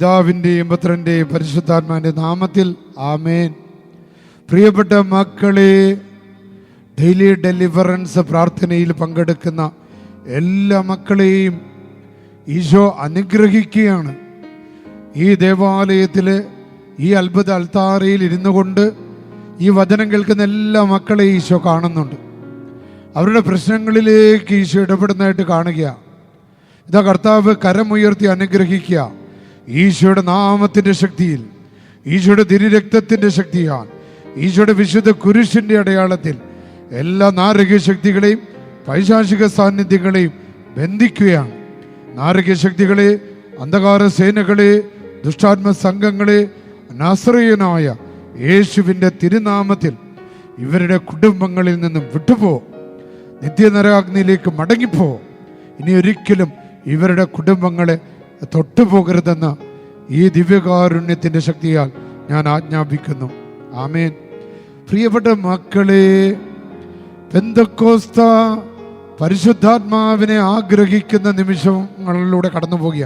പിതാവിൻ്റെയും പുത്രൻ്റെയും പരിശുദ്ധാത്മാവിൻ്റെ നാമത്തിൽ ആമേൻ. പ്രിയപ്പെട്ട മക്കളെ, ഡെയിലി ഡെലിവറൻസ് പ്രാർത്ഥനയിൽ പങ്കെടുക്കുന്ന എല്ലാ മക്കളെയും ഈശോ അനുഗ്രഹിക്കുകയാണ്. ഈ ദേവാലയത്തിൽ ഈ അത്ഭുത അൾത്താരയിൽ ഇരുന്നു കൊണ്ട് ഈ വചനം കേൾക്കുന്ന എല്ലാ മക്കളെയും ഈശോ കാണുന്നുണ്ട്. അവരുടെ പ്രശ്നങ്ങളിലേക്ക് ഈശോ ഇടപെടുന്നതായിട്ട് കാണുക. ഇതാ കർത്താവ് കരമുയർത്തി അനുഗ്രഹിക്കുക. ഈശോയുടെ നാമത്തിൻ്റെ ശക്തിയിൽ, ഈശോയുടെ തിരുരക്തത്തിൻ്റെ ശക്തിയാൽ, ഈശോയുടെ വിശുദ്ധ കുരിശിൻ്റെ അടയാളത്തിൽ എല്ലാ നാരകീയ ശക്തികളെയും പൈശാചിക സാന്നിധ്യങ്ങളെയും ബന്ധിക്കുകയാണ്. നാരകീയ ശക്തികളെ, അന്ധകാര സേനകളെ, ദുഷ്ടാത്മ സംഘങ്ങളെ നസറേയനായ യേശുവിൻ്റെ തിരുനാമത്തിൽ ഇവരുടെ കുടുംബങ്ങളിൽ നിന്നും വിട്ടുപോ, നിത്യനരകാഗ്നിയിലേക്ക് മടങ്ങിപ്പോ. ഇനി ഒരിക്കലും ഇവരുടെ കുടുംബങ്ങളെ തൊട്ടുപോകരുതെന്ന് ഈ ദിവ്യകാരുണ്യത്തിൻ്റെ ശക്തിയാൽ ഞാൻ ആജ്ഞാപിക്കുന്നു. ആമേൻ. പ്രിയപ്പെട്ട മക്കളെ, പെന്തക്കോസ്ത പരിശുദ്ധാത്മാവിനെ ആഗ്രഹിക്കുന്ന നിമിഷങ്ങളിലൂടെ കടന്നു പോകുക.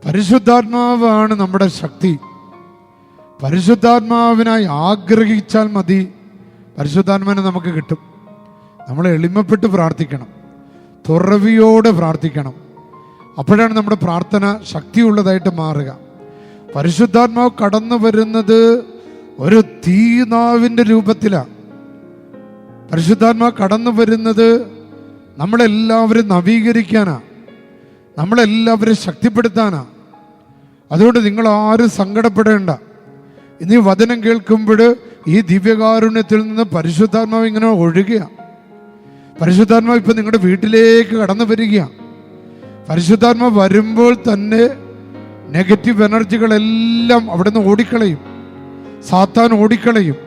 പരിശുദ്ധാത്മാവാണ് നമ്മുടെ ശക്തി. പരിശുദ്ധാത്മാവിനായി ആഗ്രഹിച്ചാൽ മതി, പരിശുദ്ധാത്മാവിനെ നമുക്ക് കിട്ടും. നമ്മൾ എളിമപ്പെട്ട് പ്രാർത്ഥിക്കണം, തുറവിയോടെ പ്രാർത്ഥിക്കണം. അപ്പോഴാണ് നമ്മുടെ പ്രാർത്ഥന ശക്തിയുള്ളതായിട്ട് മാറുക. പരിശുദ്ധാത്മാവ് കടന്നു വരുന്നത് ഒരു തീനാവിൻ്റെ രൂപത്തിലാണ്. പരിശുദ്ധാത്മാവ് കടന്നു വരുന്നത് നമ്മളെല്ലാവരും നവീകരിക്കാനാ, നമ്മളെല്ലാവരും ശക്തിപ്പെടുത്താനാ. അതുകൊണ്ട് നിങ്ങൾ ആരും സങ്കടപ്പെടേണ്ട. ഇനി വചനം കേൾക്കുമ്പോൾ ഈ ദിവ്യകാരുണ്യത്തിൽ നിന്ന് പരിശുദ്ധാത്മാവ് ഇങ്ങനെ ഒഴുകുക. പരിശുദ്ധാത്മാവ് ഇപ്പം നിങ്ങളുടെ വീട്ടിലേക്ക് കടന്നു വരിക. പരിശുദ്ധാത്മാവ് വരുമ്പോൾ തന്നെ നെഗറ്റീവ് എനർജികളെല്ലാം അവിടെ നിന്ന് ഓടിക്കളയും. സാത്താൻ ഓടിക്കളയും.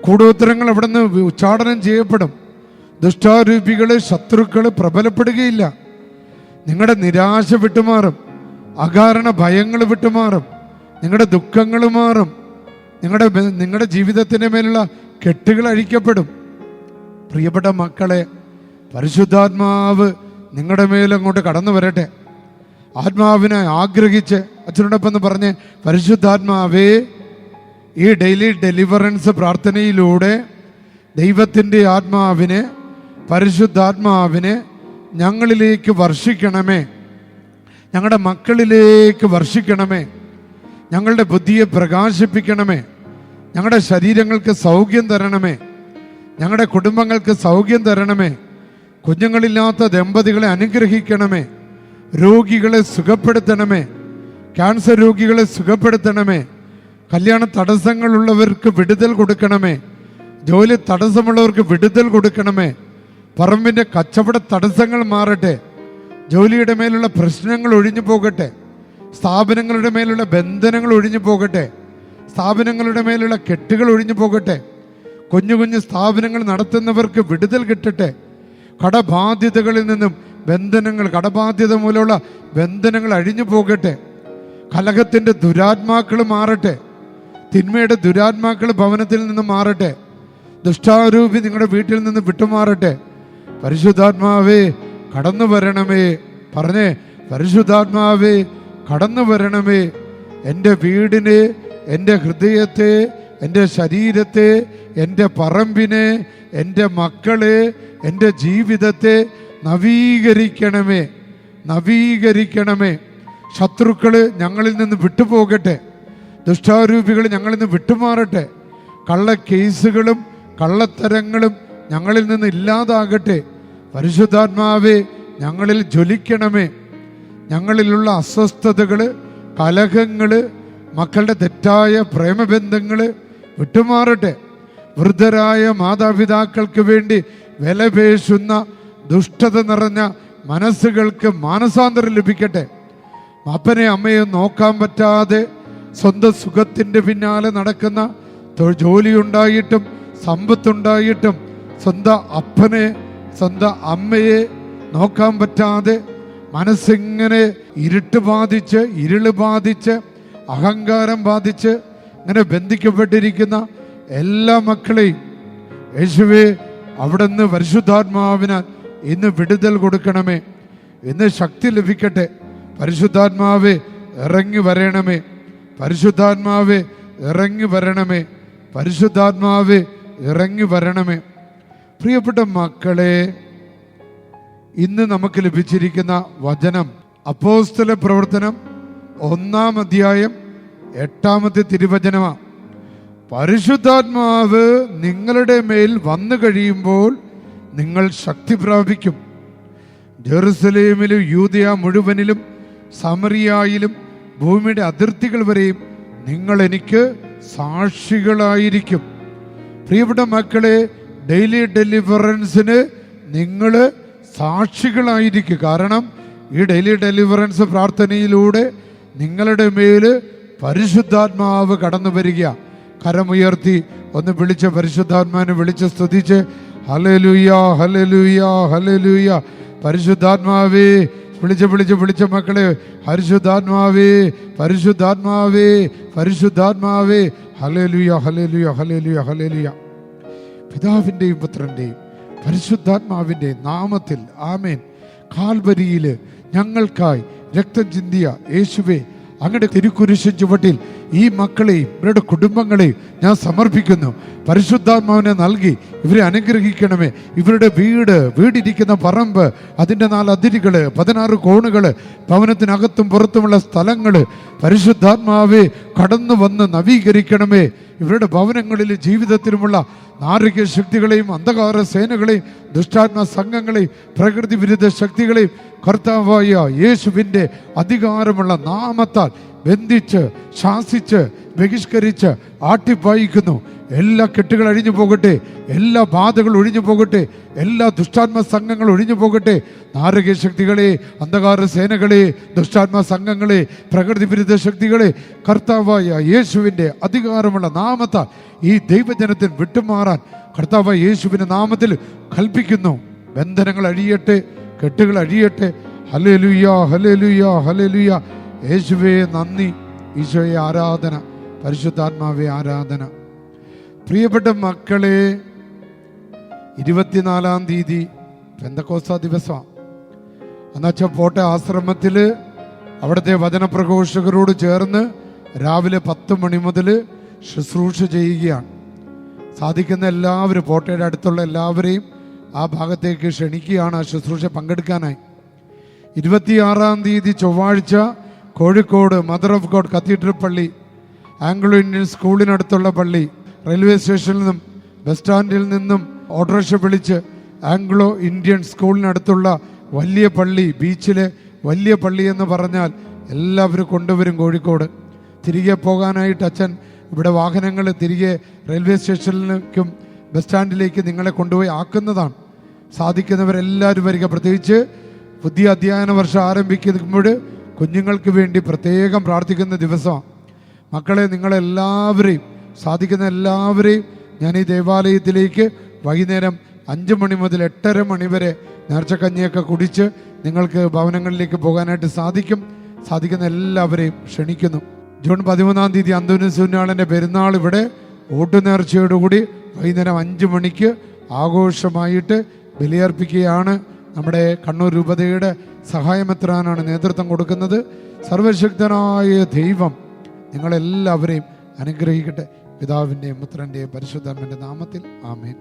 കൂടോത്തരങ്ങൾ അവിടെ നിന്ന് ഉച്ചാടനം ചെയ്യപ്പെടും. ദുഷ്ടാരൂപികള്, ശത്രുക്കള് പ്രബലപ്പെടുകയില്ല. നിങ്ങളുടെ നിരാശ വിട്ടുമാറും, അകാരണ ഭയങ്ങൾ വിട്ടുമാറും, നിങ്ങളുടെ ദുഃഖങ്ങൾ മാറും, നിങ്ങളുടെ ജീവിതത്തിൻ്റെ മേലുള്ള കെട്ടുകൾ അഴിക്കപ്പെടും. പ്രിയപ്പെട്ട മക്കളെ, പരിശുദ്ധാത്മാവ് നിങ്ങളുടെ മേലങ്ങോട്ട് കടന്നു വരട്ടെ. ആത്മാവിനെ ആഗ്രഹിച്ച് അച്ഛനോടൊപ്പം പറഞ്ഞ്, പരിശുദ്ധാത്മാവേ, ഈ ഡെയിലി ഡെലിവറൻസ് പ്രാർത്ഥനയിലൂടെ ദൈവത്തിൻ്റെ ആത്മാവിനെ, പരിശുദ്ധാത്മാവിനെ ഞങ്ങളിലേക്ക് വർഷിക്കണമേ, ഞങ്ങളുടെ മക്കളിലേക്ക് വർഷിക്കണമേ, ഞങ്ങളുടെ ബുദ്ധിയെ പ്രകാശിപ്പിക്കണമേ, ഞങ്ങളുടെ ശരീരങ്ങൾക്ക് സൗഖ്യം തരണമേ, ഞങ്ങളുടെ കുടുംബങ്ങൾക്ക് സൗഖ്യം തരണമേ, കുഞ്ഞുങ്ങളില്ലാത്ത ദമ്പതികളെ അനുഗ്രഹിക്കണമേ, രോഗികളെ സുഖപ്പെടുത്തണമേ, ക്യാൻസർ രോഗികളെ സുഖപ്പെടുത്തണമേ, കല്യാണ തടസ്സങ്ങളുള്ളവർക്ക് വിടുതൽ കൊടുക്കണമേ, ജോലി തടസ്സമുള്ളവർക്ക് വിടുതൽ കൊടുക്കണമേ, പറമ്പിൻ്റെ കച്ചവട തടസ്സങ്ങൾ മാറട്ടെ, ജോലിയുടെ മേലുള്ള പ്രശ്നങ്ങൾ ഒഴിഞ്ഞു പോകട്ടെ, സ്ഥാപനങ്ങളുടെ മേലുള്ള ബന്ധനങ്ങൾ ഒഴിഞ്ഞു പോകട്ടെ, സ്ഥാപനങ്ങളുടെ മേലുള്ള കെട്ടുകൾ ഒഴിഞ്ഞു പോകട്ടെ, കുഞ്ഞു കുഞ്ഞു സ്ഥാപനങ്ങൾ നടത്തുന്നവർക്ക് വിടുതൽ കിട്ടട്ടെ, കടബാധ്യതകളിൽ നിന്നും ബന്ധനങ്ങൾ, കടബാധ്യത മൂലമുള്ള ബന്ധനങ്ങൾ അഴിഞ്ഞു പോകട്ടെ, കലഹത്തിൻ്റെ ദുരാത്മാക്കൾ മാറട്ടെ, തിന്മയുടെ ദുരാത്മാക്കൾ ഭവനത്തിൽ നിന്ന് മാറട്ടെ, ദുഷ്ടാരൂപി നിങ്ങളുടെ വീട്ടിൽ നിന്ന് വിട്ടുമാറട്ടെ. പരിശുദ്ധാത്മാവേ കടന്നു വരണമേ, പറഞ്ഞേ, പരിശുദ്ധാത്മാവേ കടന്നു വരണമേ. എൻ്റെ വീടിനെ, എൻ്റെ ഹൃദയത്തെ, എൻ്റെ ശരീരത്തെ, എൻ്റെ പറമ്പിനെ, എൻ്റെ മക്കളെ, എൻ്റെ ജീവിതത്തെ നവീകരിക്കണമേ, നവീകരിക്കണമേ. ശത്രുക്കള് ഞങ്ങളിൽ നിന്ന് വിട്ടുപോകട്ടെ, ദുഷ്ടാരൂപികൾ ഞങ്ങളിൽ നിന്ന് വിട്ടുമാറട്ടെ, കള്ള കേസുകളും കള്ളത്തരങ്ങളും ഞങ്ങളിൽ നിന്ന് ഇല്ലാതാകട്ടെ. പരിശുദ്ധാത്മാവേ ഞങ്ങളിൽ ജ്വലിക്കണമേ. ഞങ്ങളിലുള്ള അസ്വസ്ഥതകള്, കലഹങ്ങള്, മക്കളുടെ തെറ്റായ പ്രേമബന്ധങ്ങള് വിട്ടുമാറട്ടെ. വൃദ്ധരായ മാതാപിതാക്കൾക്ക് വേണ്ടി വിലപേശുന്ന ദുഷ്ടത നിറഞ്ഞ മനസ്സുകൾക്ക് മാനസാന്തരം ലഭിക്കട്ടെ. അപ്പനെ അമ്മയെ നോക്കാൻ പറ്റാതെ സ്വന്തം സുഖത്തിൻ്റെ പിന്നാലെ നടക്കുന്ന, ജോലിയുണ്ടായിട്ടും സമ്പത്തുണ്ടായിട്ടും സ്വന്തം അപ്പനെ, സ്വന്തം അമ്മയെ നോക്കാൻ പറ്റാതെ മനസ്സിങ്ങനെ ഇരുട്ട് ബാധിച്ച്, ഇരുള് ബാധിച്ച്, അഹങ്കാരം ബാധിച്ച് ഇങ്ങനെ ബന്ധിക്കപ്പെട്ടിരിക്കുന്ന എല്ലാ മക്കളെയും യേശുവേ അവിടുന്ന് പരിശുദ്ധാത്മാവിനാൽ ഇന്ന് വിടുതൽ കൊടുക്കണമേ. ഇന്ന് ശക്തി ലഭിക്കട്ടെ. പരിശുദ്ധാത്മാവേ ഇറങ്ങി വരണമേ. പരിശുദ്ധാത്മാവേ ഇറങ്ങി വരണമേ. പരിശുദ്ധാത്മാവേ ഇറങ്ങി വരണമേ. പ്രിയപ്പെട്ട മക്കളെ, ഇന്ന് നമുക്ക് ലഭിച്ചിരിക്കുന്ന വചനം അപ്പോസ്തല പ്രവർത്തനം 1-ാം അധ്യായം 8-ാമത്തെ തിരുവചനമാണ്. പരിശുദ്ധാത്മാവ് നിങ്ങളുടെ മേൽ വന്നു കഴിയുമ്പോൾ നിങ്ങൾ ശക്തി പ്രാപിക്കും. ജെറുസലേമിലും യൂദയ മുഴുവനിലും സമറിയായിലും ഭൂമിയുടെ അതിർത്തികൾ വരെയും നിങ്ങൾ എനിക്ക് സാക്ഷികളായിരിക്കും. പ്രിയപ്പെട്ട മക്കളെ, ഡെയിലി ഡെലിവറൻസിന് നിങ്ങൾ സാക്ഷികളായിരിക്കും. കാരണം ഈ ഡെയിലി ഡെലിവറൻസ് പ്രാർത്ഥനയിലൂടെ നിങ്ങളുടെ മേൽ പരിശുദ്ധാത്മാവ് കടന്നു വരിക. കരമുയർത്തി ഒന്ന് വിളിച്ച് പരിശുദ്ധാത്മാവിനെ വിളിച്ച് സ്തുതിച്ച് ഹല്ലേലൂയ ഹല്ലേലൂയ ഹല്ലേലൂയ. പരിശുദ്ധാത്മാവേ വിളിച്ച് വിളിച്ച് വിളിച്ച മക്കളെ, പരിശുദ്ധാത്മാവേ പരിശുദ്ധാത്മാവേ പരിശുദ്ധാത്മാവേ. Hallelujah hallelujah hallelujah hallelujah. പിതാവിൻ്റെയും പുത്രൻ്റെയും പരിശുദ്ധാത്മാവിൻ്റെ നാമത്തിൽ ആമേൻ. കാൽവരിയിൽ ഞങ്ങൾക്കായി രക്തം ചിന്തിയ യേശുവേ, അങ്ങയുടെ തിരുക്കുരിശ് ചുവട്ടിൽ ഈ മക്കളെയും ഇവരുടെ കുടുംബങ്ങളെയും ഞാൻ സമർപ്പിക്കുന്നു. പരിശുദ്ധാത്മാവിനെ നൽകി ഇവരെ അനുഗ്രഹിക്കണമേ. ഇവരുടെ വീടിരിക്കുന്ന പറമ്പ്, അതിൻ്റെ 4 അതിരുകൾ, 16 കോണുകൾ, ഭവനത്തിനകത്തും പുറത്തുമുള്ള സ്ഥലങ്ങൾ പരിശുദ്ധാത്മാവെ കടന്നു വന്ന് നവീകരിക്കണമേ. ഇവരുടെ ഭവനങ്ങളിൽ ജീവിതത്തിലുമുള്ള നാരിക ശക്തികളെയും അന്ധകാര സേനകളെയും ദുഷ്ടാത്മ സംഘങ്ങളെയും പ്രകൃതി വിരുദ്ധ ശക്തികളെയും കർത്താവായ യേശുവിൻ്റെ അധികാരമുള്ള നാമത്താൽ ബന്ധിച്ച് ശാസിച്ച് ബഹിഷ്കരിച്ച് ആട്ടിപ്പായിക്കുന്നു. എല്ലാ കെട്ടുകൾ അഴിഞ്ഞു പോകട്ടെ, എല്ലാ ബാധകൾ ഒഴിഞ്ഞു പോകട്ടെ, എല്ലാ ദുഷ്ടാത്മ സംഘങ്ങൾ ഒഴിഞ്ഞു പോകട്ടെ. നാരകീയ ശക്തികളെ, അന്ധകാര സേനകളെ, ദുഷ്ടാത്മ സംഘങ്ങളെ, പ്രകൃതി വിരുദ്ധ ശക്തികളെ കർത്താവായ യേശുവിൻ്റെ അധികാരമുള്ള നാമത്താൽ ഈ ദൈവജനത്തിന് വിട്ടുമാറാൻ കർത്താവായ യേശുവിൻ്റെ നാമത്തിൽ കൽപ്പിക്കുന്നു. ബന്ധനങ്ങൾ അഴിയട്ടെ, കെട്ടുകൾ അഴിയട്ടെ. Hallelujah hallelujah hallelujah. യേശുവേ നന്ദി, ഈശോയെ ആരാധന, പരിശുദ്ധാത്മാവേ ആരാധന. പ്രിയപ്പെട്ട മക്കളെ, 24-ാം തീയതി പെന്തക്കോസ്താ ദിവസമാണ്. എന്നുവെച്ചാൽ പോട്ടെ ആശ്രമത്തിൽ അവിടുത്തെ വചനപ്രഘോഷകരോട് ചേർന്ന് രാവിലെ 10 മണി മുതൽ ശുശ്രൂഷ ചെയ്യുകയാണ്. സാധിക്കുന്ന എല്ലാവരും, പോട്ടയുടെ അടുത്തുള്ള എല്ലാവരെയും ആ ഭാഗത്തേക്ക് ക്ഷണിക്കുകയാണ് ആ ശുശ്രൂഷ പങ്കെടുക്കാനായി. 26-ാം തീയതി ചൊവ്വാഴ്ച Kozhikode mother of God cathedral പള്ളി, ആംഗ്ലോ ഇന്ത്യൻ സ്കൂളിനടുത്തുള്ള പള്ളി, റെയിൽവേ സ്റ്റേഷനിൽ നിന്നും ബസ് സ്റ്റാൻഡിൽ നിന്നും ഓട്ടോറിക്ഷ വിളിച്ച് ആംഗ്ലോ ഇന്ത്യൻ സ്കൂളിനടുത്തുള്ള വലിയ പള്ളി, ബീച്ചിലെ വലിയ പള്ളി എന്ന് പറഞ്ഞാൽ എല്ലാവരും കൊണ്ടുവരും കോഴിക്കോട്. തിരികെ പോകാനായിട്ട് അച്ഛൻ ഇവിടെ വാഹനങ്ങൾ തിരികെ റെയിൽവേ സ്റ്റേഷനിലേക്കും ബസ് സ്റ്റാൻഡിലേക്ക് നിങ്ങളെ കൊണ്ടുപോയി ആക്കുന്നതാണ്. സാധിക്കുന്നവരെല്ലാവരും വരിക. പ്രത്യേകിച്ച് പുതിയ അധ്യയന വർഷം ആരംഭിക്കുമ്പോൾ കുഞ്ഞുങ്ങൾക്ക് വേണ്ടി പ്രത്യേകം പ്രാർത്ഥിക്കുന്ന ദിവസമാണ്. മക്കളെ, നിങ്ങളെല്ലാവരെയും, സാധിക്കുന്ന എല്ലാവരെയും ഞാൻ ഈ ദേവാലയത്തിലേക്ക് വൈകുന്നേരം 5 മണി മുതൽ 8:30 മണി വരെ നേർച്ചക്കഞ്ഞിയൊക്കെ കുടിച്ച് നിങ്ങൾക്ക് ഭവനങ്ങളിലേക്ക് പോകാനായിട്ട് സാധിക്കും. സാധിക്കുന്ന എല്ലാവരെയും ക്ഷണിക്കുന്നു. ജൂൺ 13-ാം തീയതി അന്തോനീസ് പുണ്യാളൻ്റെ പെരുന്നാൾ ഇവിടെ ഊട്ടുനേർച്ചയോടുകൂടി വൈകുന്നേരം 5 മണിക്ക് ആഘോഷമായിട്ട് ബലിയർപ്പിക്കുകയാണ്. നമ്മുടെ കണ്ണൂർ രൂപതയുടെ സഹായമെത്രാനാണ് നേതൃത്വം കൊടുക്കുന്നത്. സർവശക്തനായ ദൈവം നിങ്ങളെല്ലാവരെയും അനുഗ്രഹിക്കട്ടെ. പിതാവിൻ്റെയും പുത്രൻ്റെയും പരിശുദ്ധാത്മാവിൻ്റെ നാമത്തിൽ ആമേൻ.